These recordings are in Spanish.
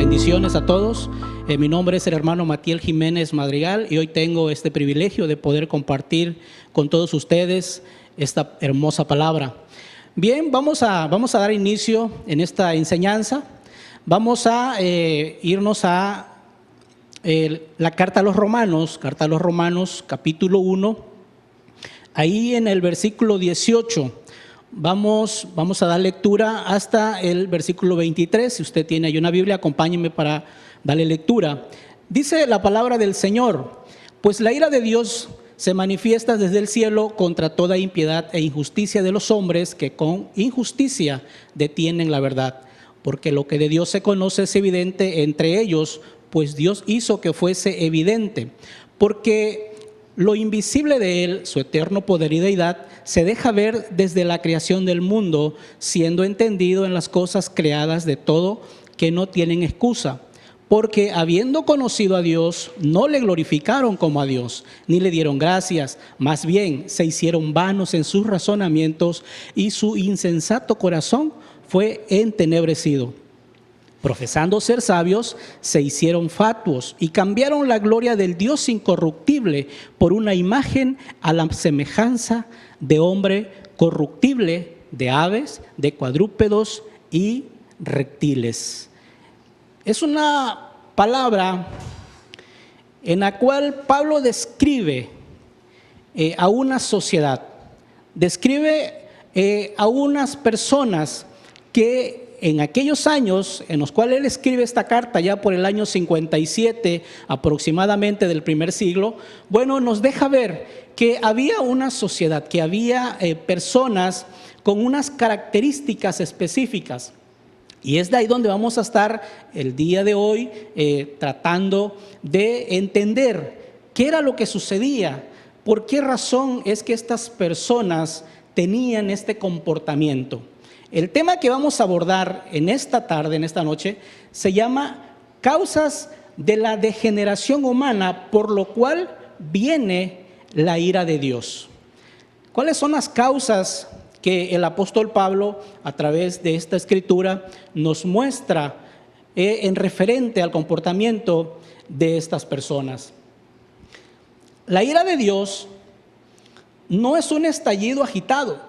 Bendiciones a todos. Mi nombre es el hermano Matiel Jiménez Madrigal y hoy tengo este privilegio de poder compartir con todos ustedes esta hermosa palabra. Bien, vamos a dar inicio en esta enseñanza. Vamos a irnos a la carta a los Romanos, capítulo 1. Ahí en el versículo 18 vamos a dar lectura hasta el versículo 23. Si usted tiene ahí una Biblia, acompáñeme para darle lectura. Dice la palabra del Señor: pues la ira de Dios se manifiesta desde el cielo contra toda impiedad e injusticia de los hombres que con injusticia detienen la verdad. Porque lo que de Dios se conoce es evidente entre ellos, pues Dios hizo que fuese evidente. Porque lo invisible de Él, su eterno poder y deidad, se deja ver desde la creación del mundo, siendo entendido en las cosas creadas de todo que no tienen excusa. Porque habiendo conocido a Dios, no le glorificaron como a Dios, ni le dieron gracias. Más bien, se hicieron vanos en sus razonamientos y su insensato corazón fue entenebrecido. Profesando ser sabios, se hicieron fatuos y cambiaron la gloria del Dios incorruptible por una imagen a la semejanza de hombre corruptible, de aves, de cuadrúpedos y reptiles. Es una palabra en la cual Pablo describe a una sociedad, describe a unas personas que en aquellos años en los cuales él escribe esta carta, ya por el año 57 aproximadamente del primer siglo, bueno, nos deja ver que había una sociedad, que había personas con unas características específicas. Y es de ahí donde vamos a estar el día de hoy tratando de entender qué era lo que sucedía, por qué razón es que estas personas tenían este comportamiento. El tema que vamos a abordar en esta tarde, en esta noche, se llama causas de la degeneración humana, por lo cual viene la ira de Dios. ¿Cuáles son las causas que el apóstol Pablo, a través de esta escritura, nos muestra en referente al comportamiento de estas personas? La ira de Dios no es un estallido agitado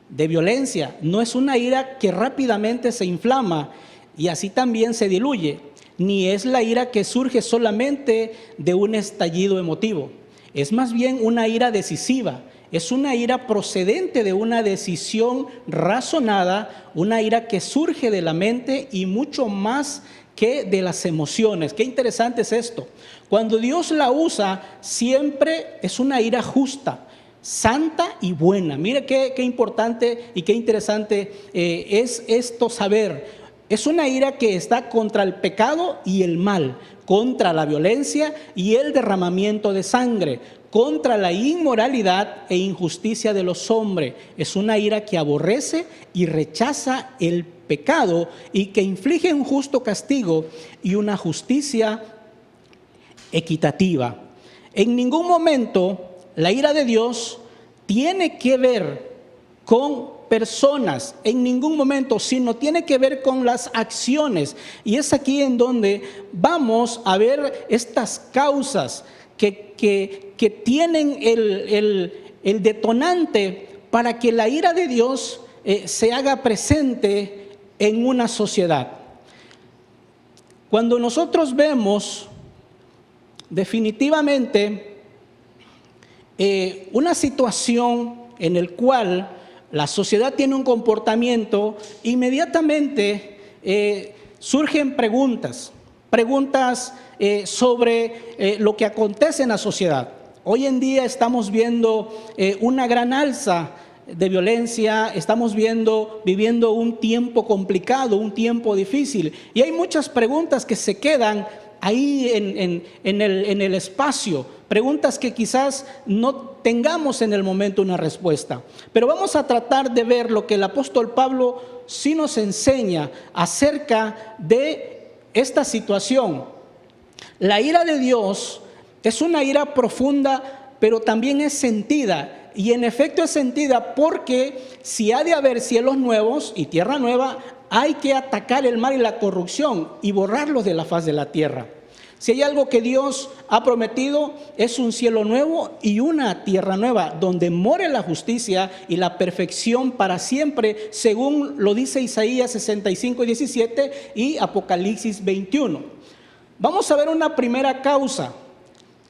de violencia, no es una ira que rápidamente se inflama y así también se diluye, ni es la ira que surge solamente de un estallido emotivo. Es más bien una ira decisiva, es una ira procedente de una decisión razonada, una ira que surge de la mente y mucho más que de las emociones. Qué interesante es esto. Cuando Dios la usa, siempre es una ira justa, santa y buena. Mire qué importante y qué interesante es esto saber. Es una ira que está contra el pecado y el mal, contra la violencia y el derramamiento de sangre, contra la inmoralidad e injusticia de los hombres. Es una ira que aborrece y rechaza el pecado y que inflige un justo castigo y una justicia equitativa. En ningún momento la ira de Dios tiene que ver con personas, en ningún momento, sino tiene que ver con las acciones. Y es aquí en donde vamos a ver estas causas que tienen el detonante para que la ira de Dios se haga presente en una sociedad. Cuando nosotros vemos definitivamente una situación en la cual la sociedad tiene un comportamiento, inmediatamente surgen preguntas sobre lo que acontece en la sociedad. Hoy en día estamos viendo una gran alza de violencia, estamos viviendo un tiempo complicado, un tiempo difícil, y hay muchas preguntas que se quedan ahí en el espacio, preguntas que quizás no tengamos en el momento una respuesta. Pero vamos a tratar de ver lo que el apóstol Pablo sí nos enseña acerca de esta situación. La ira de Dios es una ira profunda, pero también es sentida. y en efecto es sentida porque si ha de haber cielos nuevos y tierra nueva, hay que atacar el mal y la corrupción y borrarlos de la faz de la tierra. Si hay algo que Dios ha prometido, es un cielo nuevo y una tierra nueva, donde more la justicia y la perfección para siempre, según lo dice Isaías 65:17 y Apocalipsis 21. Vamos a ver una primera causa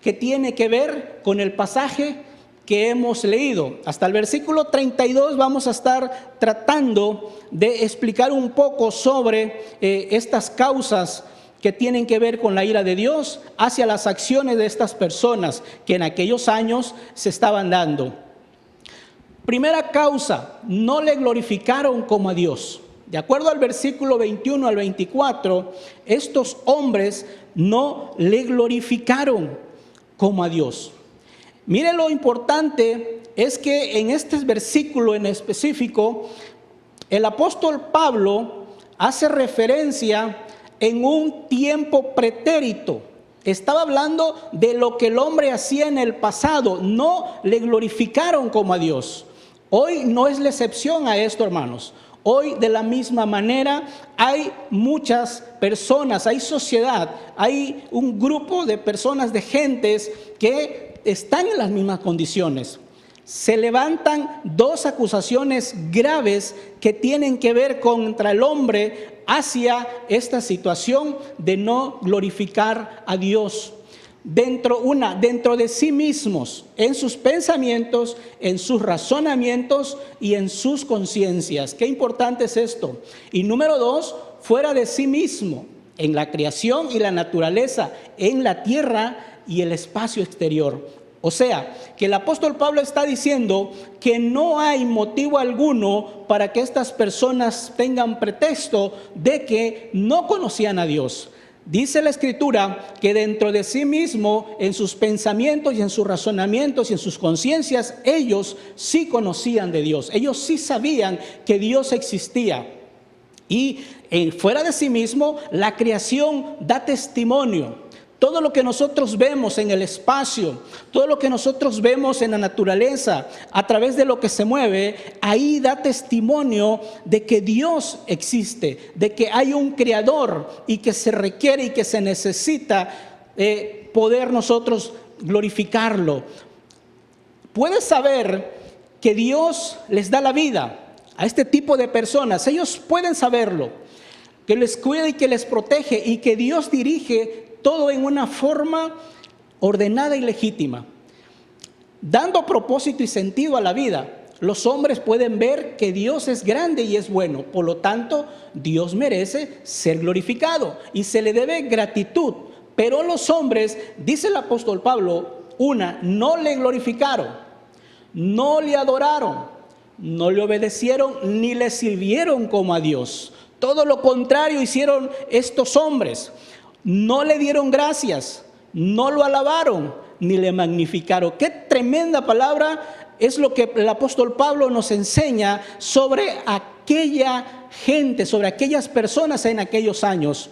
que tiene que ver con el pasaje que hemos leído. Hasta el versículo 32 vamos a estar tratando de explicar un poco sobre estas causas que tienen que ver con la ira de Dios hacia las acciones de estas personas que en aquellos años se estaban dando. Primera causa, no le glorificaron como a Dios. De acuerdo al versículo 21 al 24, estos hombres no le glorificaron como a Dios. Mire, lo importante es que en este versículo en específico, el apóstol Pablo hace referencia en un tiempo pretérito. Estaba hablando de lo que el hombre hacía en el pasado. No le glorificaron como a Dios. Hoy no es la excepción a esto, hermanos. Hoy de la misma manera hay muchas personas, hay sociedad, hay un grupo de personas, de gentes que están en las mismas condiciones. Se levantan dos acusaciones graves que tienen que ver contra el hombre hacia esta situación de no glorificar a Dios. Dentro de sí mismos, en sus pensamientos, en sus razonamientos y en sus conciencias. Qué importante es esto. Y número dos, fuera de sí mismo, en la creación y la naturaleza, en la tierra y el espacio exterior. O sea, que el apóstol Pablo está diciendo que no hay motivo alguno para que estas personas tengan pretexto de que no conocían a Dios. Dice la Escritura que dentro de sí mismo, en sus pensamientos y en sus razonamientos y en sus conciencias, ellos sí conocían de Dios. Ellos sí sabían que Dios existía. Y fuera de sí mismo, la creación da testimonio. Todo lo que nosotros vemos en el espacio, todo lo que nosotros vemos en la naturaleza, a través de lo que se mueve, ahí da testimonio de que Dios existe, de que hay un creador y que se requiere y que se necesita poder nosotros glorificarlo. Puedes saber que Dios les da la vida a este tipo de personas. Ellos pueden saberlo, que les cuida y que les protege y que Dios dirige todo en una forma ordenada y legítima, dando propósito y sentido a la vida. Los hombres pueden ver que Dios es grande y es bueno, por lo tanto, Dios merece ser glorificado y se le debe gratitud. Pero los hombres, dice el apóstol Pablo, no le glorificaron, no le adoraron, no le obedecieron ni le sirvieron como a Dios. Todo lo contrario hicieron estos hombres. No le dieron gracias, no lo alabaron, ni le magnificaron. Qué tremenda palabra es lo que el apóstol Pablo nos enseña sobre aquella gente, sobre aquellas personas en aquellos años.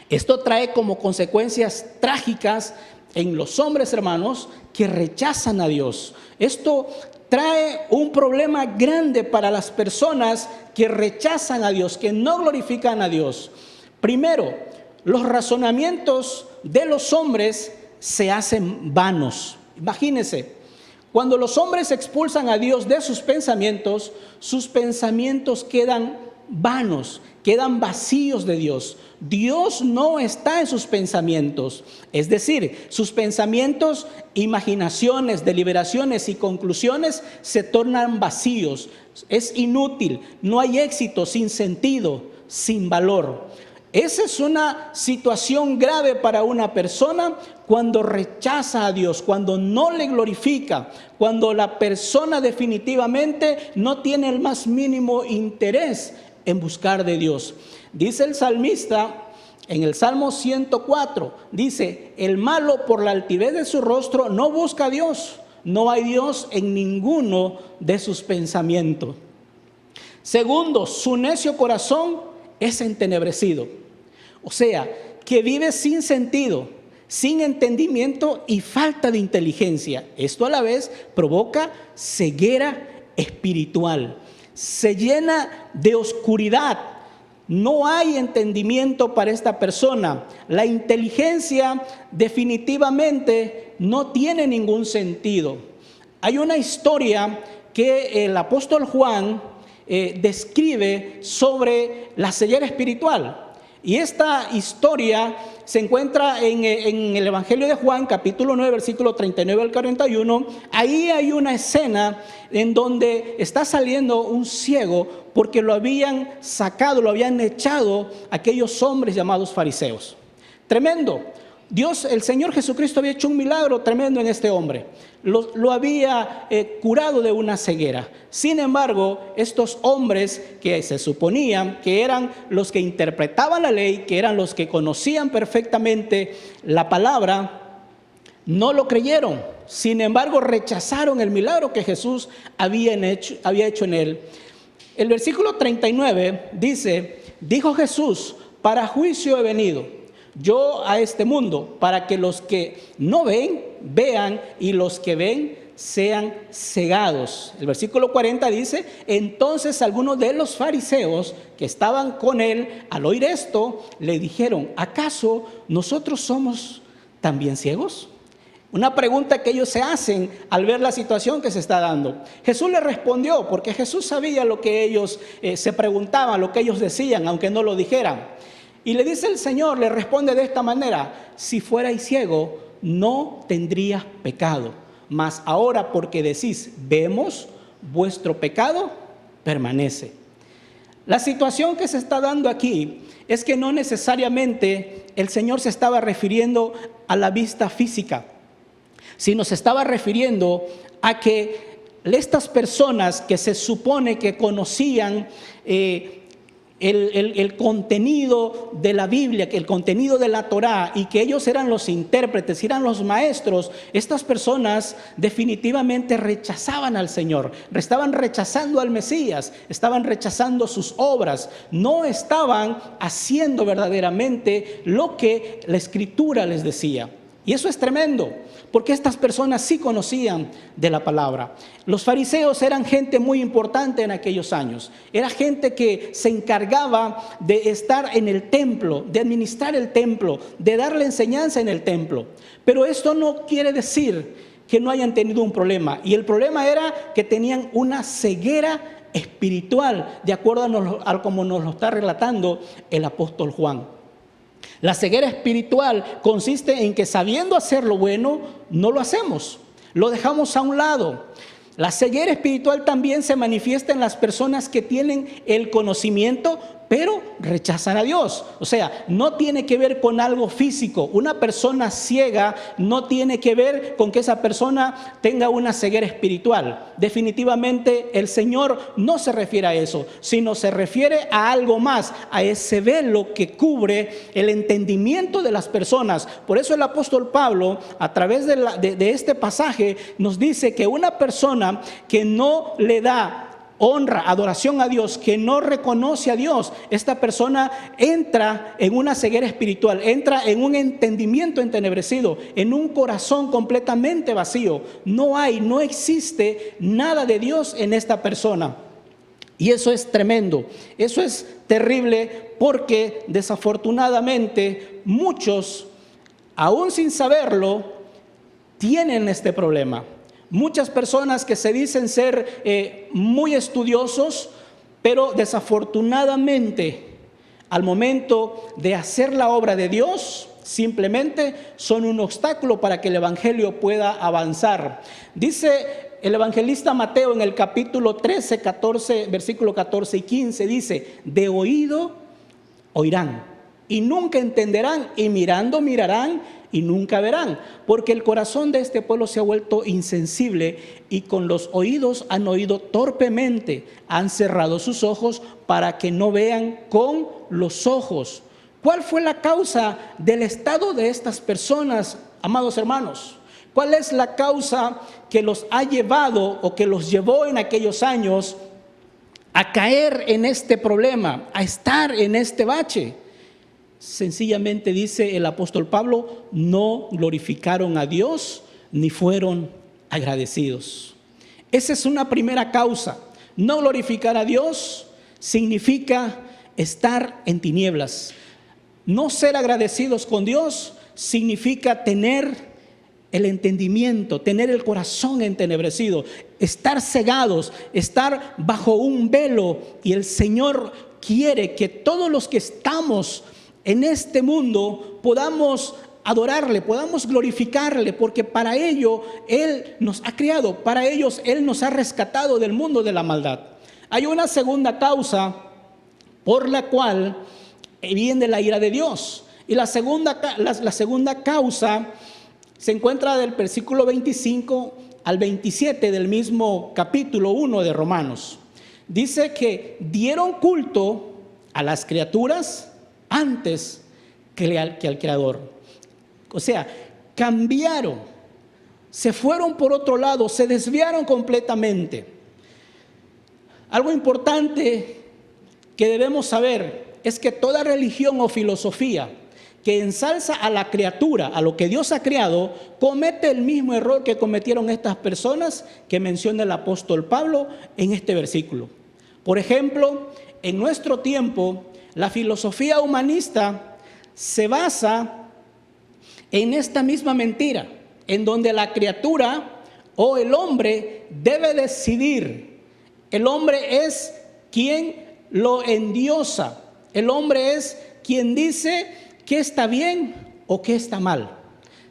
Esto trae como consecuencias trágicas en los hombres, hermanos, que rechazan a Dios. Esto trae un problema grande para las personas que rechazan a Dios, que no glorifican a Dios. Primero, los razonamientos de los hombres se hacen vanos. Imagínense, cuando los hombres expulsan a Dios de sus pensamientos quedan vanos, quedan vacíos de Dios. Dios no está en sus pensamientos. Es decir, sus pensamientos, imaginaciones, deliberaciones y conclusiones se tornan vacíos. Es inútil, no hay éxito, sin sentido, sin valor. Esa es una situación grave para una persona cuando rechaza a Dios, cuando no le glorifica, cuando la persona definitivamente no tiene el más mínimo interés en buscar de Dios. Dice el salmista en el Salmo 104, dice, el malo por la altivez de su rostro no busca a Dios, no hay Dios en ninguno de sus pensamientos. Segundo, su necio corazón es entenebrecido. O sea, que vive sin sentido, sin entendimiento y falta de inteligencia. Esto a la vez provoca ceguera espiritual. Se llena de oscuridad. No hay entendimiento para esta persona. La inteligencia definitivamente no tiene ningún sentido. Hay una historia que el apóstol Juan describe sobre la ceguera espiritual. Y esta historia se encuentra en el Evangelio de Juan, capítulo 9, versículo 39 al 41. Ahí hay una escena en donde está saliendo un ciego porque lo habían sacado, lo habían echado aquellos hombres llamados fariseos. Tremendo. Dios, el Señor Jesucristo había hecho un milagro tremendo en este hombre. Lo había curado de una ceguera. Sin embargo, estos hombres que se suponían que eran los que interpretaban la ley, que eran los que conocían perfectamente la palabra, no lo creyeron. Sin embargo, rechazaron el milagro que Jesús había hecho en él. El versículo 39 dice: dijo Jesús, para juicio he venido yo a este mundo, para que los que no ven, vean, y los que ven, sean cegados. El versículo 40 dice: entonces algunos de los fariseos que estaban con él, al oír esto, le dijeron: ¿acaso nosotros somos también ciegos? Una pregunta que ellos se hacen al ver la situación que se está dando. Jesús le respondió, porque Jesús sabía lo que ellos se preguntaban, lo que ellos decían, aunque no lo dijeran. Y le dice el Señor, le responde de esta manera: si fuerais ciego, no tendrías pecado. Mas ahora, porque decís, vemos, vuestro pecado permanece. La situación que se está dando aquí es que no necesariamente el Señor se estaba refiriendo a la vista física, sino se estaba refiriendo a que estas personas que se supone que conocían el contenido de la Biblia, el contenido de la Torá, y que ellos eran los intérpretes, eran los maestros, estas personas definitivamente rechazaban al Señor, estaban rechazando al Mesías, estaban rechazando sus obras, no estaban haciendo verdaderamente lo que la Escritura les decía. Y eso es tremendo, porque estas personas sí conocían de la palabra. Los fariseos eran gente muy importante en aquellos años. Era gente que se encargaba de estar en el templo, de administrar el templo, de darle enseñanza en el templo. Pero esto no quiere decir que no hayan tenido un problema. Y el problema era que tenían una ceguera espiritual, de acuerdo a como nos lo está relatando el apóstol Juan. La ceguera espiritual consiste en que, sabiendo hacer lo bueno, no lo hacemos, lo dejamos a un lado. La ceguera espiritual también se manifiesta en las personas que tienen el conocimiento, pero rechazan a Dios. O sea, no tiene que ver con algo físico. Una persona ciega no tiene que ver con que esa persona tenga una ceguera espiritual. Definitivamente el Señor no se refiere a eso, sino se refiere a algo más, a ese velo que cubre el entendimiento de las personas. Por eso el apóstol Pablo, a través de este pasaje, nos dice que una persona que no le da honra, adoración a Dios, que no reconoce a Dios, esta persona entra en una ceguera espiritual, entra en un entendimiento entenebrecido, en un corazón completamente vacío. No existe nada de Dios en esta persona. Y eso es tremendo, eso es terrible, porque desafortunadamente muchos, aún sin saberlo, tienen este problema. Muchas personas que se dicen ser muy estudiosos, pero desafortunadamente al momento de hacer la obra de Dios, simplemente son un obstáculo para que el evangelio pueda avanzar. Dice el evangelista Mateo en el capítulo 13, 14, versículo 14 y 15, dice: de oído oirán y nunca entenderán, y mirando mirarán y nunca verán, porque el corazón de este pueblo se ha vuelto insensible, y con los oídos han oído torpemente, han cerrado sus ojos para que no vean con los ojos. ¿Cuál fue la causa del estado de estas personas, amados hermanos? ¿Cuál es la causa que los ha llevado, o que los llevó en aquellos años a caer en este problema, a estar en este bache? sencillamente dice el apóstol Pablo, no glorificaron a Dios ni fueron agradecidos. Esa es una primera causa. No glorificar a Dios significa estar en tinieblas. No ser agradecidos con Dios significa tener el entendimiento, tener el corazón entenebrecido, estar cegados, estar bajo un velo. Y el Señor quiere que todos los que estamos en este mundo podamos adorarle, podamos glorificarle, porque para ello Él nos ha creado, para ellos Él nos ha rescatado del mundo de la maldad. Hay una segunda causa por la cual viene la ira de Dios. Y la segunda causa se encuentra del versículo 25 al 27 del mismo capítulo 1 de Romanos. Dice que dieron culto a las criaturas antes que al Creador. O sea, cambiaron, se fueron por otro lado, se desviaron completamente. Algo importante que debemos saber es que toda religión o filosofía que ensalza a la criatura, a lo que Dios ha creado, comete el mismo error que cometieron estas personas que menciona el apóstol Pablo en este versículo. Por ejemplo, en nuestro tiempo, la filosofía humanista se basa en esta misma mentira, en donde la criatura o el hombre debe decidir. El hombre es quien lo endiosa. El hombre es quien dice qué está bien o qué está mal.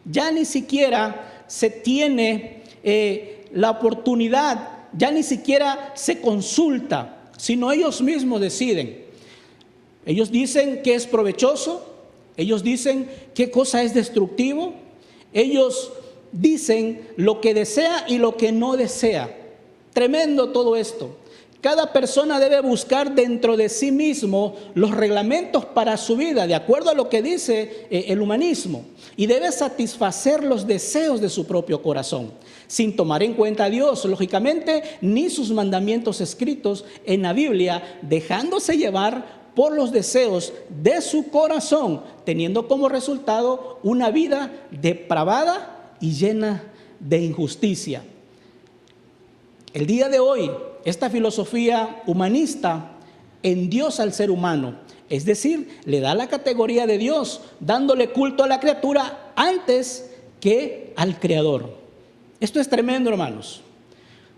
Ya ni siquiera se tiene la oportunidad, ya ni siquiera se consulta, sino ellos mismos deciden. Ellos dicen qué es provechoso, ellos dicen qué cosa es destructivo, ellos dicen lo que desea y lo que no desea. Tremendo todo esto. Cada persona debe buscar dentro de sí mismo los reglamentos para su vida, de acuerdo a lo que dice el humanismo, y debe satisfacer los deseos de su propio corazón, sin tomar en cuenta a Dios, lógicamente, ni sus mandamientos escritos en la Biblia, dejándose llevar por los deseos de su corazón, teniendo como resultado una vida depravada y llena de injusticia. El día de hoy, esta filosofía humanista endiosa al ser humano, es decir, le da la categoría de Dios, dándole culto a la criatura antes que al Creador. Esto es tremendo, hermanos.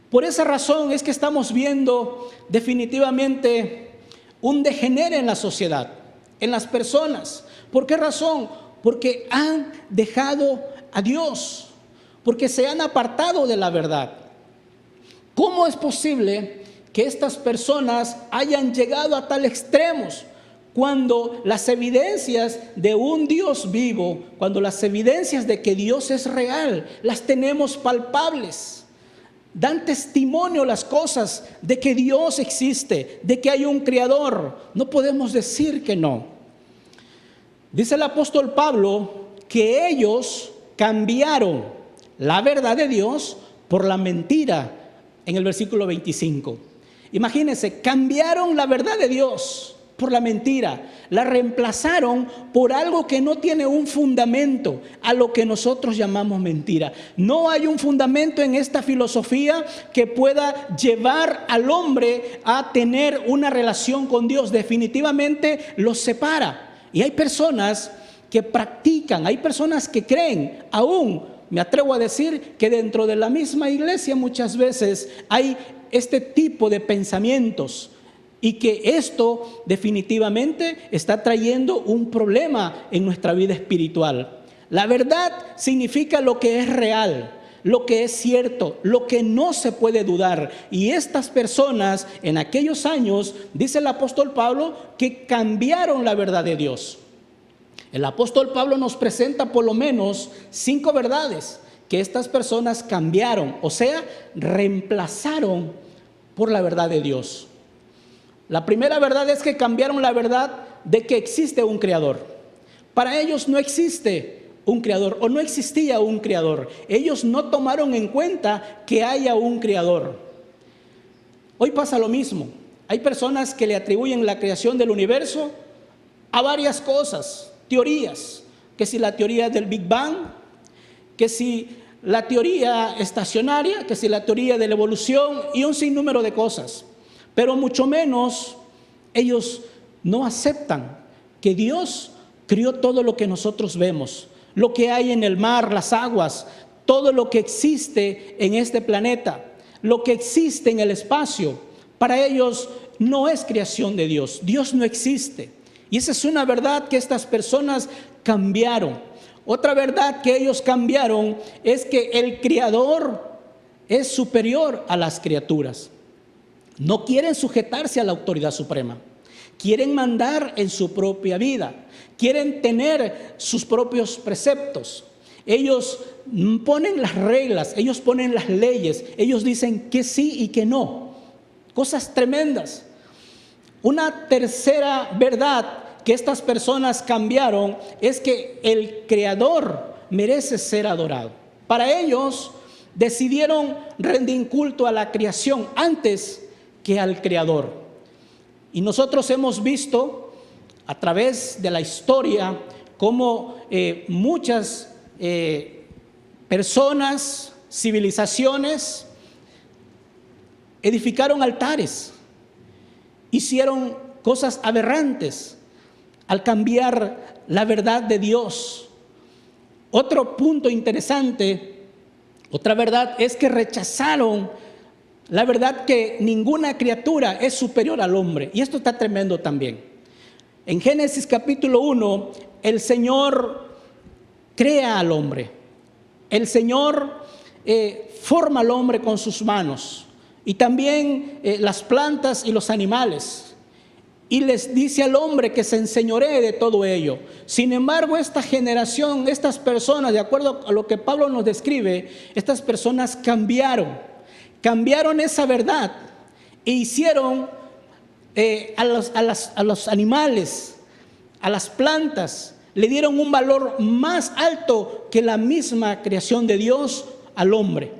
Por esa razón es que estamos viendo definitivamente un degenere en la sociedad, en las personas. ¿Por qué razón? Porque han dejado a Dios, porque se han apartado de la verdad. ¿Cómo es posible que estas personas hayan llegado a tal extremos cuando las evidencias de un Dios vivo, cuando las evidencias de que Dios es real, las tenemos palpables? Dan testimonio las cosas de que Dios existe, de que hay un creador. No podemos decir que no. Dice el apóstol Pablo que ellos cambiaron la verdad de Dios por la mentira. En el versículo 25. Imagínense, cambiaron la verdad de Dios por la mentira. La reemplazaron por algo que no tiene un fundamento, a lo que nosotros llamamos mentira. No hay un fundamento en esta filosofía que pueda llevar al hombre a tener una relación con Dios. Definitivamente los separa. Y hay personas que practican, hay personas que creen aún. Me atrevo a decir que dentro de la misma iglesia muchas veces hay este tipo de pensamientos y que esto definitivamente está trayendo un problema en nuestra vida espiritual. La verdad significa lo que es real, lo que es cierto, lo que no se puede dudar. Y estas personas en aquellos años, dice el apóstol Pablo, que cambiaron la verdad de Dios. El apóstol Pablo nos presenta por lo menos 5 verdades que estas personas cambiaron, o sea, reemplazaron por la verdad de Dios. La primera verdad es que cambiaron la verdad de que existe un creador. Para ellos no existe un creador o no existía un creador. Ellos no tomaron en cuenta que haya un creador. Hoy pasa lo mismo. Hay personas que le atribuyen la creación del universo a varias cosas, teorías, que si la teoría del Big Bang, que si la teoría estacionaria, que si la teoría de la evolución y un sinnúmero de cosas. Pero mucho menos ellos no aceptan que Dios crió todo lo que nosotros vemos, lo que hay en el mar, las aguas, todo lo que existe en este planeta, lo que existe en el espacio. Para ellos no es creación de Dios, Dios no existe. Y esa es una verdad que estas personas cambiaron. Otra verdad que ellos cambiaron es que el Creador es superior a las criaturas. No quieren sujetarse a la autoridad suprema. Quieren mandar en su propia vida. Quieren tener sus propios preceptos. Ellos ponen las reglas, ellos ponen las leyes. Ellos dicen que sí y que no. Cosas tremendas. Una tercera verdad que estas personas cambiaron es que el Creador merece ser adorado. Para ellos decidieron rendir culto a la creación antes que al Creador. Y nosotros hemos visto a través de la historia cómo muchas personas, civilizaciones, edificaron altares, hicieron cosas aberrantes al cambiar la verdad de Dios. Otro punto interesante, otra verdad es que rechazaron la verdad que ninguna criatura es superior al hombre. Y esto está tremendo también. En Génesis capítulo 1, el Señor crea al hombre. El Señor forma al hombre con sus manos. Y también las plantas y los animales. Y les dice al hombre que se enseñoree de todo ello. Sin embargo, esta generación, estas personas, de acuerdo a lo que Pablo nos describe, estas personas cambiaron esa verdad e hicieron a los animales, a las plantas, le dieron un valor más alto que la misma creación de Dios al hombre.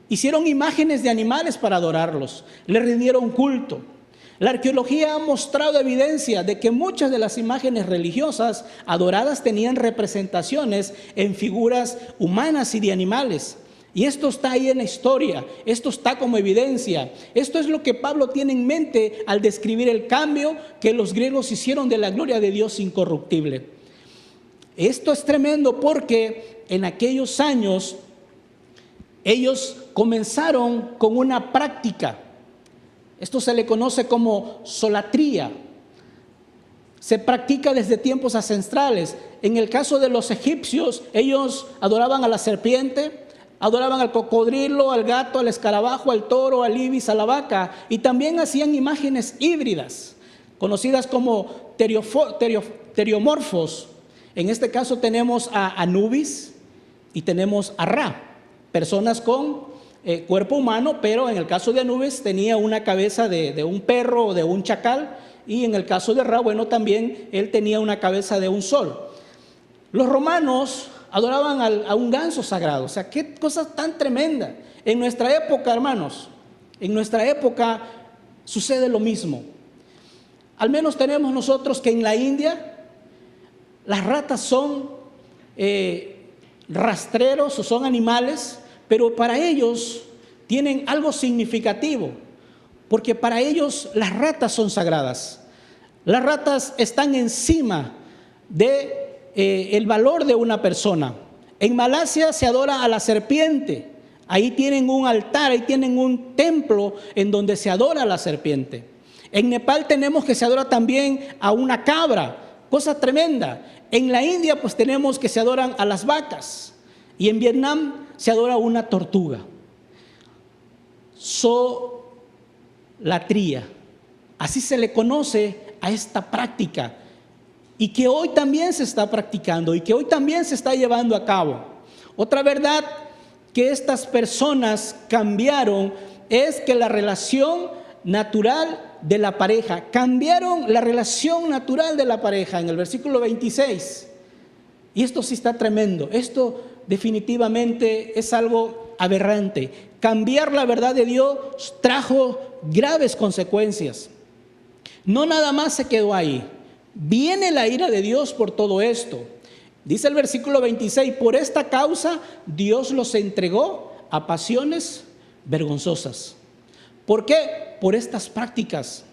Hicieron imágenes de animales para adorarlos, le rindieron culto. La arqueología ha mostrado evidencia de que muchas de las imágenes religiosas adoradas tenían representaciones en figuras humanas y de animales. Y esto está ahí en la historia, esto está como evidencia. Esto es lo que Pablo tiene en mente al describir el cambio que los griegos hicieron de la gloria de Dios incorruptible. Esto es tremendo porque en aquellos años ellos comenzaron con una práctica. Esto se le conoce como solatría. Se practica desde tiempos ancestrales. En el caso de los egipcios, ellos adoraban a la serpiente, adoraban al cocodrilo, al gato, al escarabajo, al toro, al ibis, a la vaca. Y también hacían imágenes híbridas, conocidas como teriomorfos. En este caso tenemos a Anubis y tenemos a Ra, personas con cuerpo humano, pero en el caso de Anubis tenía una cabeza de un perro o de un chacal, y en el caso de Ra, bueno, también él tenía una cabeza de un sol. Los romanos adoraban a un ganso sagrado. O sea, qué cosa tan tremenda. En nuestra época, hermanos, en nuestra época sucede lo mismo. Al menos tenemos nosotros que en la India las ratas son rastreros o son animales, pero para ellos tienen algo significativo, porque para ellos las ratas son sagradas. Las ratas están encima del valor de una persona. En Malasia se adora a la serpiente. Ahí tienen un altar, ahí tienen un templo en donde se adora a la serpiente. En Nepal tenemos que se adora también a una cabra, cosa tremenda. En la India pues tenemos que se adoran a las vacas. Y en Vietnam se adora a una tortuga. Solatría, así se le conoce a esta práctica, y que hoy también se está practicando y que hoy también se está llevando a cabo. Otra verdad que estas personas cambiaron es que la relación natural de la pareja, cambiaron la relación natural de la pareja en el versículo 26. Y esto sí está tremendo, esto definitivamente es algo aberrante. Cambiar la verdad de Dios trajo graves consecuencias. No nada más se quedó ahí. Viene la ira de Dios por todo esto. Dice el versículo 26, por esta causa Dios los entregó a pasiones vergonzosas. ¿Por qué? Por estas prácticas.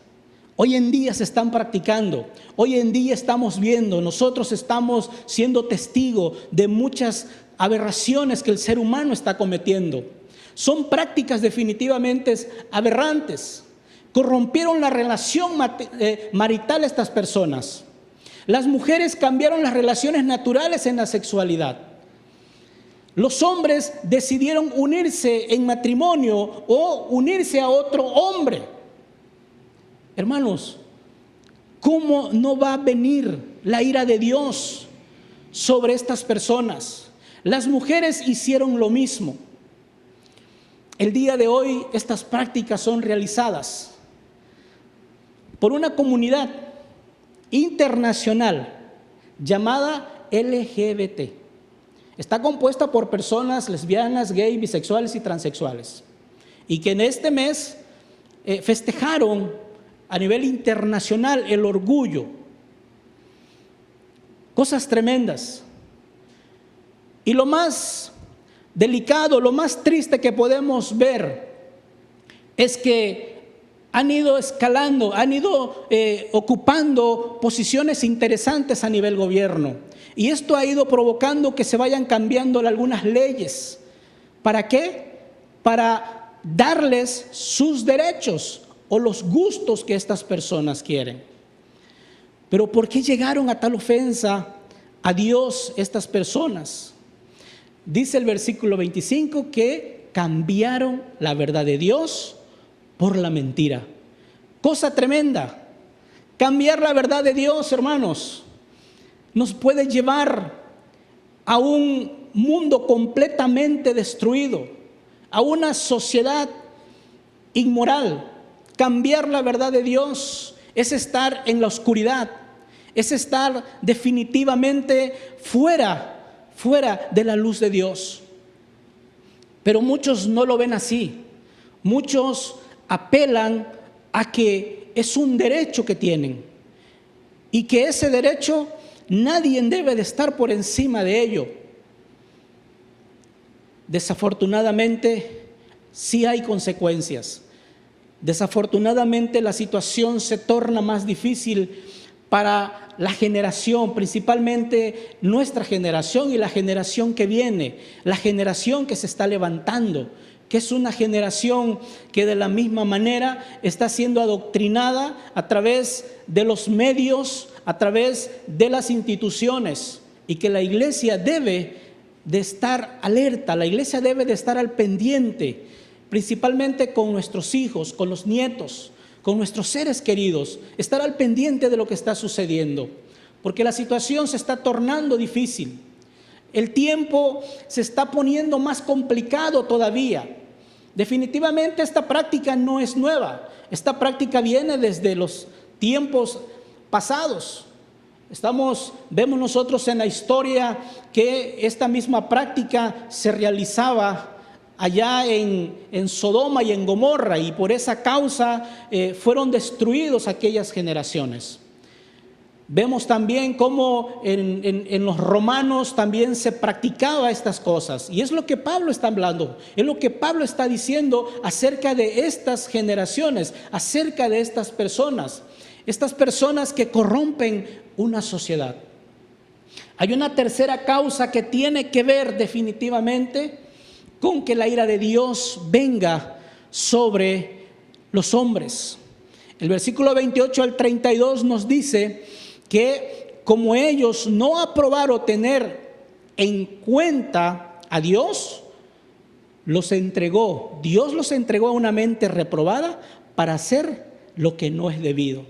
Hoy en día se están practicando, hoy en día estamos viendo, nosotros estamos siendo testigos de muchas aberraciones que el ser humano está cometiendo. Son prácticas definitivamente aberrantes. Corrompieron la relación marital de estas personas. Las mujeres cambiaron las relaciones naturales en la sexualidad. Los hombres decidieron unirse en matrimonio o unirse a otro hombre. Hermanos, ¿cómo no va a venir la ira de Dios sobre estas personas? Las mujeres hicieron lo mismo. El día de hoy estas prácticas son realizadas por una comunidad internacional llamada LGBT. Está compuesta por personas lesbianas, gay, bisexuales y transexuales. Y que en este mes festejaron a nivel internacional el orgullo. Cosas tremendas. Y lo más delicado, lo más triste que podemos ver es que han ido escalando, han ido ocupando posiciones interesantes a nivel gobierno. Y esto ha ido provocando que se vayan cambiando algunas leyes. ¿Para qué? Para darles sus derechos o los gustos que estas personas quieren. Pero ¿por qué llegaron a tal ofensa a Dios estas personas? Dice el versículo 25 que cambiaron la verdad de Dios por la mentira. Cosa tremenda. Cambiar la verdad de Dios, hermanos, nos puede llevar a un mundo completamente destruido, a una sociedad inmoral. Cambiar la verdad de Dios es estar en la oscuridad, es estar definitivamente fuera de la luz de Dios. Pero muchos no lo ven así. Muchos apelan a que es un derecho que tienen y que ese derecho nadie debe de estar por encima de ello. Desafortunadamente, sí hay consecuencias. Desafortunadamente la situación se torna más difícil para la generación, principalmente nuestra generación y la generación que viene, la generación que se está levantando, que es una generación que de la misma manera está siendo adoctrinada a través de los medios, a través de las instituciones, y que la iglesia debe de estar alerta, la iglesia debe de estar al pendiente, principalmente con nuestros hijos, con los nietos, con nuestros seres queridos, estar al pendiente de lo que está sucediendo, porque la situación se está tornando difícil. El tiempo se está poniendo más complicado todavía. Definitivamente esta práctica no es nueva, esta práctica viene desde los tiempos pasados. Vemos nosotros en la historia que esta misma práctica se realizaba allá en Sodoma y en Gomorra, y por esa causa fueron destruidos aquellas generaciones. Vemos también cómo en los romanos también se practicaba estas cosas, y es lo que Pablo está hablando, es lo que Pablo está diciendo acerca de estas generaciones, acerca de estas personas que corrompen una sociedad. Hay una tercera causa que tiene que ver definitivamente con que la ira de Dios venga sobre los hombres. El versículo 28 al 32 nos dice que como ellos no aprobaron tener en cuenta a Dios, Dios los entregó a una mente reprobada para hacer lo que no es debido.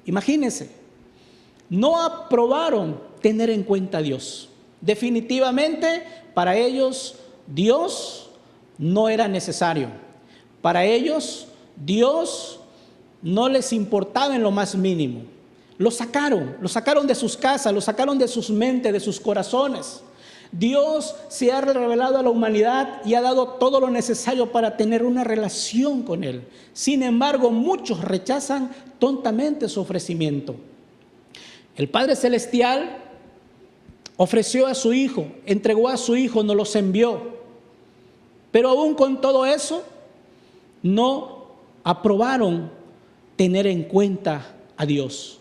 Imagínense, no aprobaron tener en cuenta a Dios. Definitivamente para ellos Dios no era necesario. Para ellos Dios no les importaba en lo más mínimo. Lo sacaron de sus casas, lo sacaron de sus mentes, de sus corazones. Dios se ha revelado a la humanidad y ha dado todo lo necesario para tener una relación con Él. Sin embargo, muchos rechazan tontamente su ofrecimiento. El Padre Celestial ofreció a su Hijo, entregó a su Hijo, nos los envió. Pero aún con todo eso, no aprobaron tener en cuenta a Dios.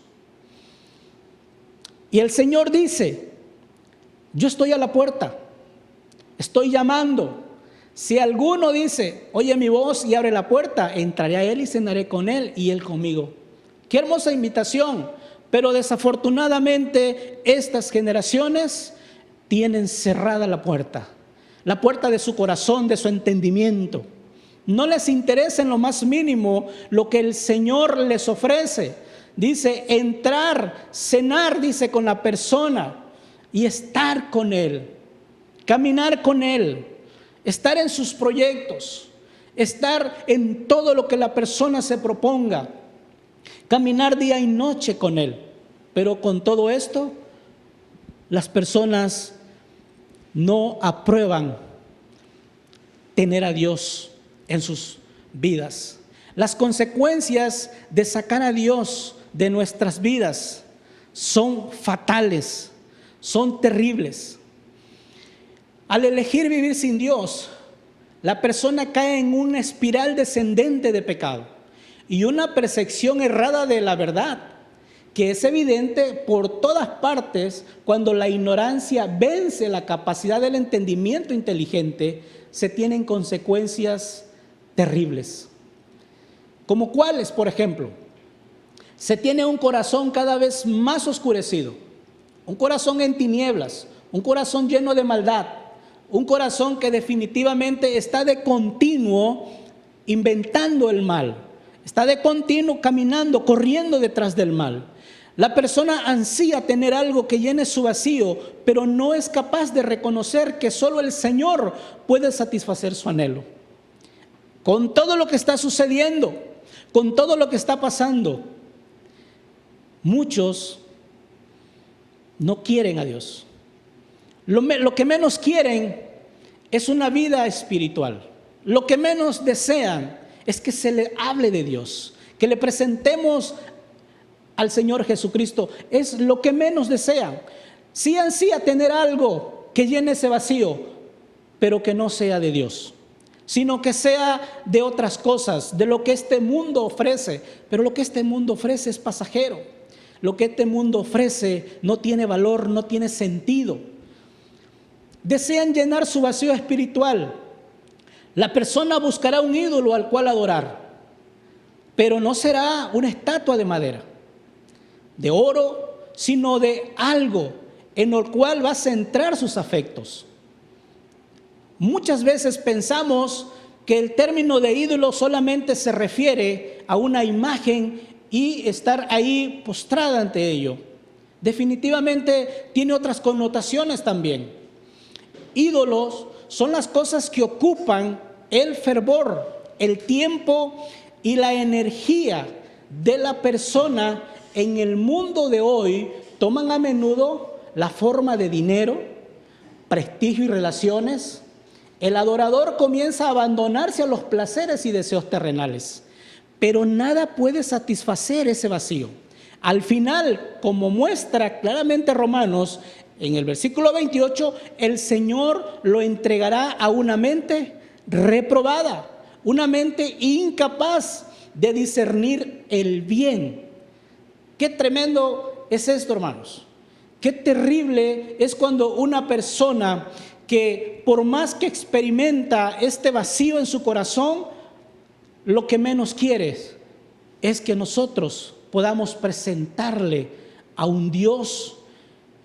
Y el Señor dice: yo estoy a la puerta, estoy llamando. Si alguno dice, oye mi voz y abre la puerta, entraré a él y cenaré con él y él conmigo. Qué hermosa invitación, pero desafortunadamente estas generaciones tienen cerrada la puerta de su corazón, de su entendimiento. No les interesa en lo más mínimo lo que el Señor les ofrece. Dice, entrar, cenar, dice, con la persona y estar con Él, caminar con Él, estar en sus proyectos, estar en todo lo que la persona se proponga, caminar día y noche con Él. Pero con todo esto, las personas no aprueban tener a Dios en sus vidas. Las consecuencias de sacar a Dios de nuestras vidas son fatales, son terribles. Al elegir vivir sin Dios, la persona cae en una espiral descendente de pecado y una percepción errada de la verdad, que es evidente por todas partes. Cuando la ignorancia vence la capacidad del entendimiento inteligente, se tienen consecuencias terribles. ¿Como cuáles? Por ejemplo, se tiene un corazón cada vez más oscurecido, un corazón en tinieblas, un corazón lleno de maldad, un corazón que definitivamente está de continuo inventando el mal, está de continuo caminando, corriendo detrás del mal. La persona ansía tener algo que llene su vacío, pero no es capaz de reconocer que solo el Señor puede satisfacer su anhelo. Con todo lo que está sucediendo, con todo lo que está pasando, muchos no quieren a Dios. Lo que menos quieren es una vida espiritual. Lo que menos desean es que se le hable de Dios, que le presentemos al Señor Jesucristo. Es lo que menos desean. Sí ansía tener algo que llene ese vacío, pero que no sea de Dios, sino que sea de otras cosas, de lo que este mundo ofrece. Pero lo que este mundo ofrece es pasajero. Lo que este mundo ofrece no tiene valor, no tiene sentido. Desean llenar su vacío espiritual. La persona buscará un ídolo al cual adorar, pero no será una estatua de madera, de oro, sino de algo en el cual va a centrar sus afectos. Muchas veces pensamos que el término de ídolo solamente se refiere a una imagen y estar ahí postrada ante ello. Definitivamente tiene otras connotaciones también. Ídolos son las cosas que ocupan el fervor, el tiempo y la energía de la persona. En el mundo de hoy toman a menudo la forma de dinero, prestigio y relaciones. El adorador comienza a abandonarse a los placeres y deseos terrenales, pero nada puede satisfacer ese vacío. Al final, como muestra claramente Romanos, en el versículo 28, el Señor lo entregará a una mente reprobada, una mente incapaz de discernir el bien. Qué tremendo es esto, hermanos. Qué terrible es cuando una persona que por más que experimenta este vacío en su corazón, lo que menos quiere es que nosotros podamos presentarle a un Dios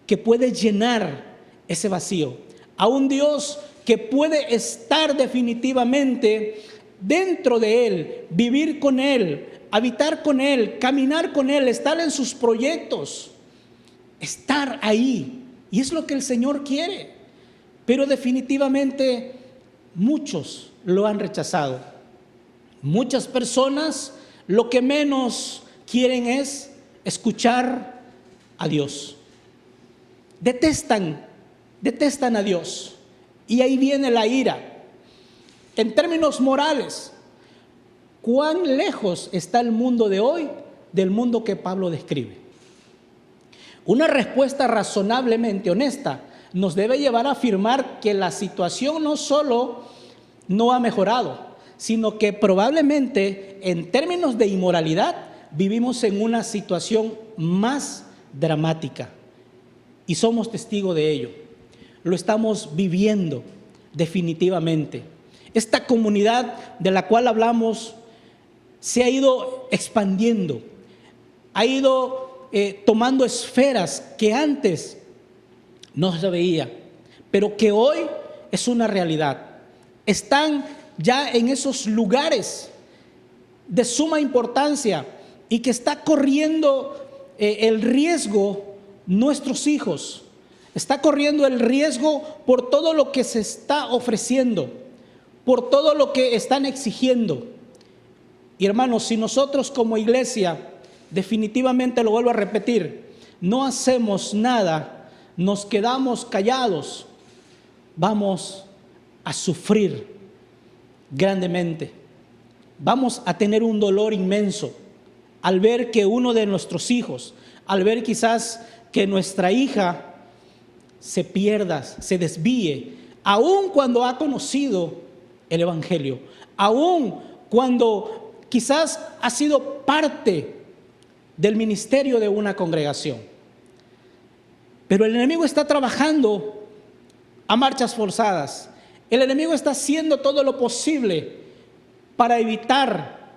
que puede llenar ese vacío, a un Dios que puede estar definitivamente dentro de Él, vivir con Él, habitar con Él, caminar con Él, estar en sus proyectos, estar ahí. Y es lo que el Señor quiere. Pero definitivamente muchos lo han rechazado. Muchas personas lo que menos quieren es escuchar a Dios. Detestan a Dios. Y ahí viene la ira. En términos morales, ¿cuán lejos está el mundo de hoy del mundo que Pablo describe? Una respuesta razonablemente honesta nos debe llevar a afirmar que la situación no solo no ha mejorado, sino que probablemente en términos de inmoralidad vivimos en una situación más dramática y somos testigos de ello. Lo estamos viviendo definitivamente. Esta comunidad de la cual hablamos se ha ido expandiendo, ha ido tomando esferas que antes no se veía, pero que hoy es una realidad. Están ya en esos lugares de suma importancia y que está corriendo el riesgo nuestros hijos. Está corriendo el riesgo por todo lo que se está ofreciendo, por todo lo que están exigiendo. Y hermanos, si nosotros como iglesia, definitivamente lo vuelvo a repetir, no hacemos nada, nos quedamos callados, vamos a sufrir grandemente. Vamos a tener un dolor inmenso al ver que uno de nuestros hijos, al ver quizás que nuestra hija se pierda, se desvíe, aun cuando ha conocido el Evangelio, aun cuando quizás ha sido parte del ministerio de una congregación. Pero el enemigo está trabajando a marchas forzadas. El enemigo está haciendo todo lo posible para evitar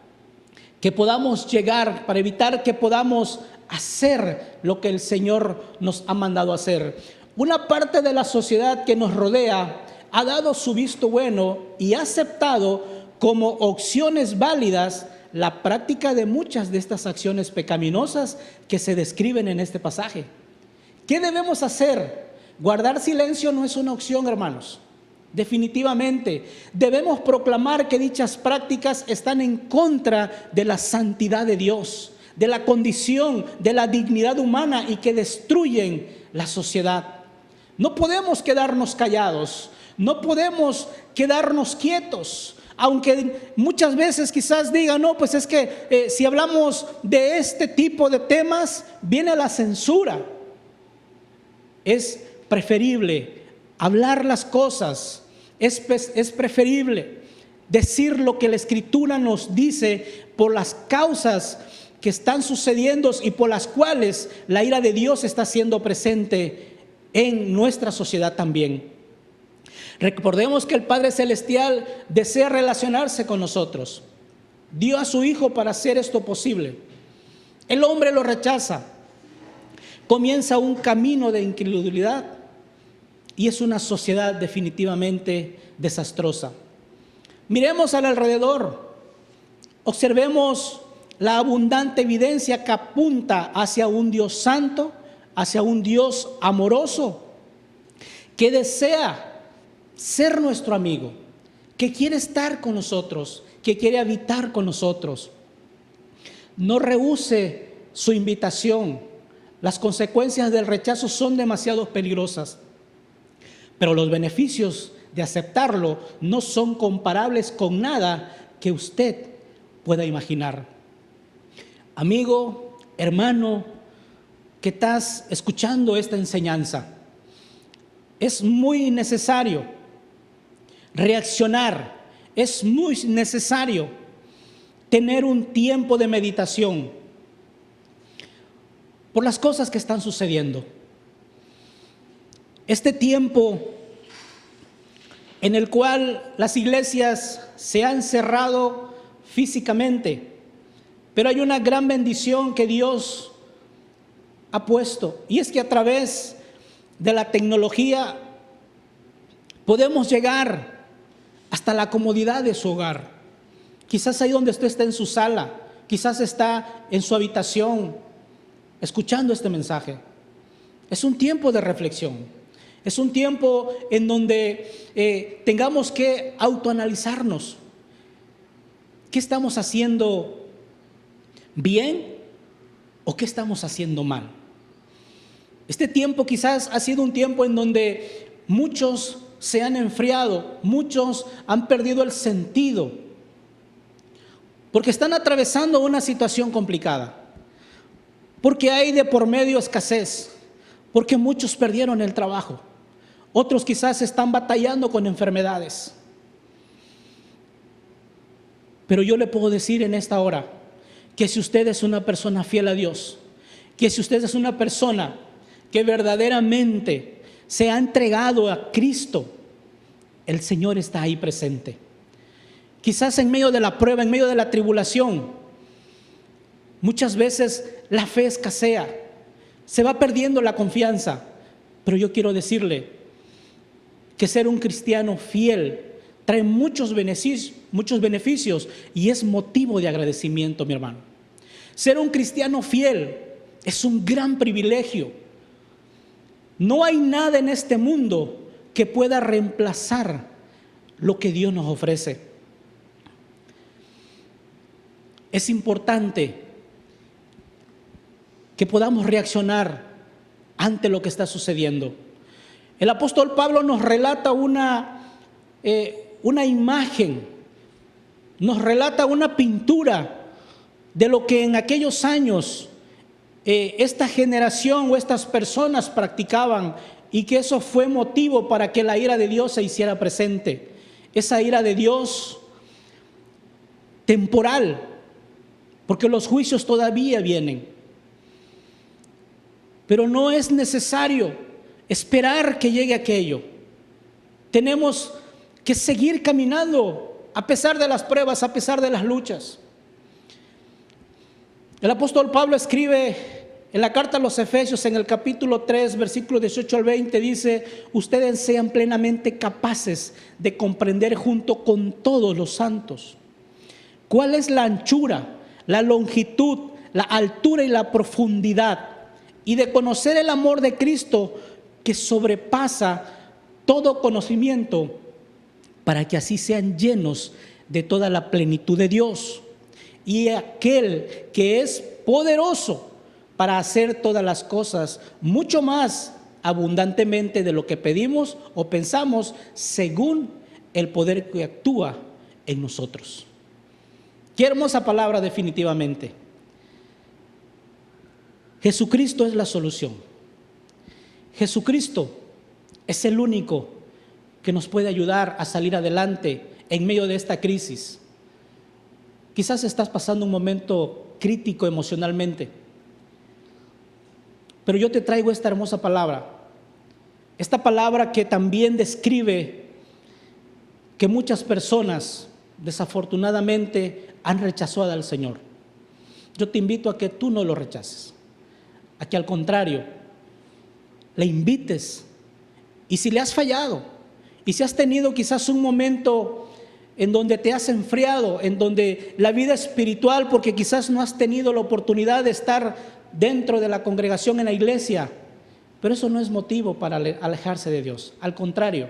que podamos llegar, para evitar que podamos hacer lo que el Señor nos ha mandado hacer. Una parte de la sociedad que nos rodea ha dado su visto bueno y ha aceptado como opciones válidas la práctica de muchas de estas acciones pecaminosas que se describen en este pasaje. ¿Qué debemos hacer? Guardar silencio no es una opción, hermanos. Definitivamente debemos proclamar que dichas prácticas están en contra de la santidad de Dios, de la condición, de la dignidad humana y que destruyen la sociedad. No podemos quedarnos callados, no podemos quedarnos quietos, aunque muchas veces quizás digan, no, pues es que si hablamos de este tipo de temas, viene la censura. Es preferible hablar las cosas, es preferible decir lo que la Escritura nos dice por las causas que están sucediendo y por las cuales la ira de Dios está siendo presente en nuestra sociedad también. Recordemos que el Padre Celestial desea relacionarse con nosotros. Dio a su Hijo para hacer esto posible. El hombre lo rechaza. Comienza un camino de incredulidad y es una sociedad definitivamente desastrosa. Miremos al alrededor. Observemos la abundante evidencia que apunta hacia un Dios santo, hacia un Dios amoroso, que desea ser nuestro amigo, que quiere estar con nosotros, que quiere habitar con nosotros. No rehúse su invitación. Las consecuencias del rechazo son demasiado peligrosas, pero los beneficios de aceptarlo no son comparables con nada que usted pueda imaginar. Amigo, hermano, que estás escuchando esta enseñanza, es muy necesario reaccionar, es muy necesario tener un tiempo de meditación por las cosas que están sucediendo. Este tiempo en el cual las iglesias se han cerrado físicamente, pero hay una gran bendición que Dios ha puesto, y es que a través de la tecnología podemos llegar hasta la comodidad de su hogar. Quizás ahí donde usted está en su sala, quizás está en su habitación escuchando este mensaje. Es un tiempo de reflexión, es un tiempo en donde tengamos que autoanalizarnos. ¿Qué estamos haciendo bien o qué estamos haciendo mal? Este tiempo quizás ha sido un tiempo en donde muchos se han enfriado, muchos han perdido el sentido, porque están atravesando una situación complicada, porque hay de por medio escasez, porque muchos perdieron el trabajo. Otros quizás están batallando con enfermedades. Pero yo le puedo decir en esta hora que si usted es una persona fiel a Dios, que si usted es una persona que verdaderamente se ha entregado a Cristo, el Señor está ahí presente. Quizás en medio de la prueba, en medio de la tribulación, muchas veces la fe escasea, se va perdiendo la confianza. Pero yo quiero decirle que ser un cristiano fiel trae muchos beneficios y es motivo de agradecimiento, mi hermano. Ser un cristiano fiel es un gran privilegio. No hay nada en este mundo que pueda reemplazar lo que Dios nos ofrece. Es importante que podamos reaccionar ante lo que está sucediendo. El apóstol Pablo nos relata una imagen, nos relata una pintura de lo que en aquellos años esta generación o estas personas practicaban, y que eso fue motivo para que la ira de Dios se hiciera presente. Esa ira de Dios temporal, porque los juicios todavía vienen. Pero no es necesario esperar que llegue aquello. Tenemos que seguir caminando a pesar de las pruebas, a pesar de las luchas. El apóstol Pablo escribe en la carta a los Efesios, en el capítulo 3, versículos 18 al 20, dice: ustedes sean plenamente capaces de comprender junto con todos los santos cuál es la anchura, la longitud, la altura y la profundidad, y de conocer el amor de Cristo que sobrepasa todo conocimiento, para que así sean llenos de toda la plenitud de Dios. Y aquel que es poderoso para hacer todas las cosas mucho más abundantemente de lo que pedimos o pensamos, según el poder que actúa en nosotros. Qué hermosa palabra, definitivamente. Jesucristo es la solución. Jesucristo es el único que nos puede ayudar a salir adelante en medio de esta crisis. Quizás estás pasando un momento crítico emocionalmente, pero yo te traigo esta hermosa palabra. Esta palabra que también describe que muchas personas desafortunadamente han rechazado al Señor. Yo te invito a que tú no lo rechaces, a que al contrario le invites. Y si le has fallado, y si has tenido quizás un momento en donde te has enfriado, en donde la vida espiritual, porque quizás no has tenido la oportunidad de estar dentro de la congregación en la iglesia, pero eso no es motivo para alejarse de Dios. Al contrario,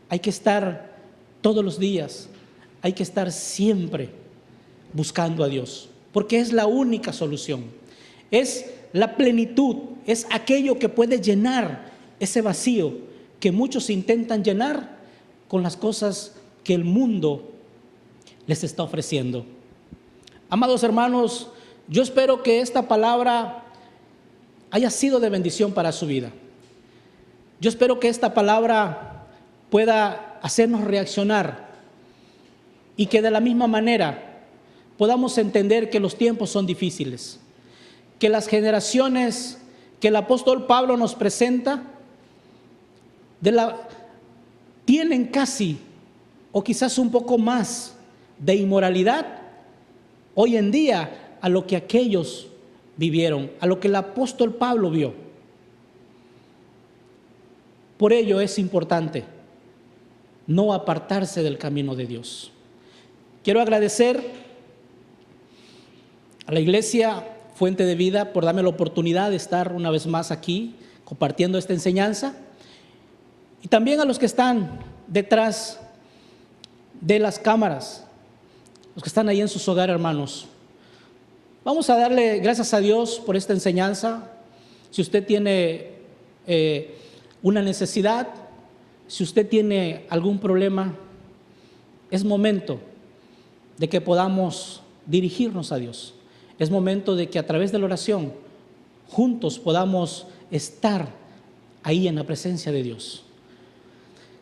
hay que estar todos los días, hay que estar siempre buscando a Dios, porque es la única solución. Es la plenitud, es aquello que puede llenar ese vacío que muchos intentan llenar con las cosas que el mundo les está ofreciendo. Amados hermanos, yo espero que esta palabra haya sido de bendición para su vida. Yo espero que esta palabra pueda hacernos reaccionar y que de la misma manera podamos entender que los tiempos son difíciles, que las generaciones que el apóstol Pablo nos presenta tienen casi o quizás un poco más de inmoralidad hoy en día a lo que aquellos vivieron, a lo que el apóstol Pablo vio. Por ello es importante no apartarse del camino de Dios. Quiero agradecer a la Iglesia Fuente de Vida por darme la oportunidad de estar una vez más aquí compartiendo esta enseñanza, y también a los que están detrás de las cámaras, los que están ahí en sus hogares, hermanos. Vamos a darle gracias a Dios por esta enseñanza. Si usted tiene una necesidad, si usted tiene algún problema, es momento de que podamos dirigirnos a Dios. Es momento de que a través de la oración juntos podamos estar ahí en la presencia de Dios.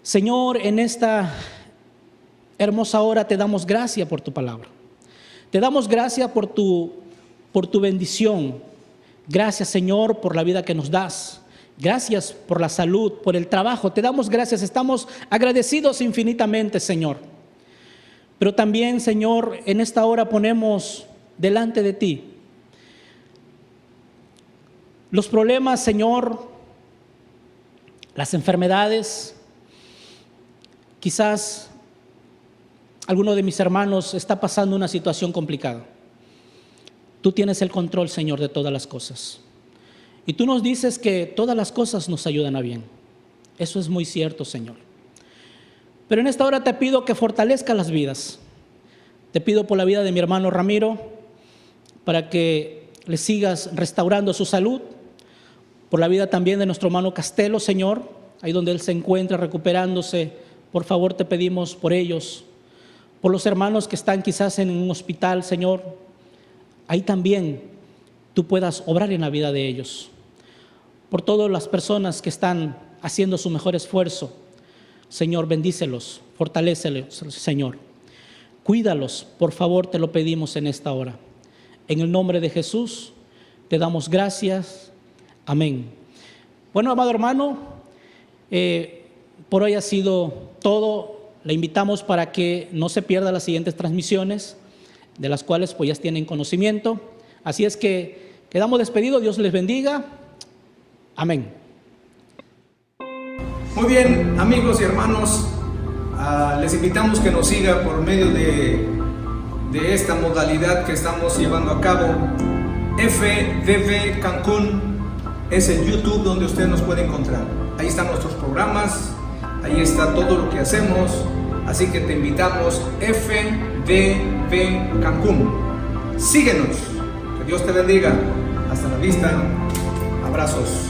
Señor, en esta hermosa hora te damos gracias por tu palabra. Te damos gracias por tu bendición. Gracias, Señor, por la vida que nos das. Gracias por la salud, por el trabajo. Te damos gracias. Estamos agradecidos infinitamente, Señor. Pero también, Señor, en esta hora ponemos delante de ti los problemas, Señor, las enfermedades. Quizás alguno de mis hermanos está pasando una situación complicada. Tú tienes el control, Señor, de todas las cosas. Y tú nos dices que todas las cosas nos ayudan a bien. Eso es muy cierto, Señor. Pero en esta hora te pido que fortalezca las vidas. Te pido por la vida de mi hermano Ramiro, para que le sigas restaurando su salud. Por la vida también de nuestro hermano Castelo, Señor, ahí donde él se encuentra recuperándose. Por favor, te pedimos por ellos. Por los hermanos que están quizás en un hospital, Señor, ahí también tú puedas obrar en la vida de ellos. Por todas las personas que están haciendo su mejor esfuerzo, Señor, bendícelos, fortalécelos, Señor. Cuídalos, por favor, te lo pedimos en esta hora. En el nombre de Jesús, te damos gracias. Amén. Bueno, amado hermano, por hoy ha sido todo. Le invitamos para que no se pierda las siguientes transmisiones, de las cuales pues ya tienen conocimiento. Así es que quedamos despedidos. Dios les bendiga. Amén. Muy bien, amigos y hermanos, les invitamos que nos siga por medio de esta modalidad que estamos llevando a cabo. FDV Cancún es el YouTube donde usted nos puede encontrar. Ahí están nuestros programas, ahí está todo lo que hacemos, así que te invitamos, FDV Cancún. Síguenos, que Dios te bendiga. Hasta la vista, abrazos.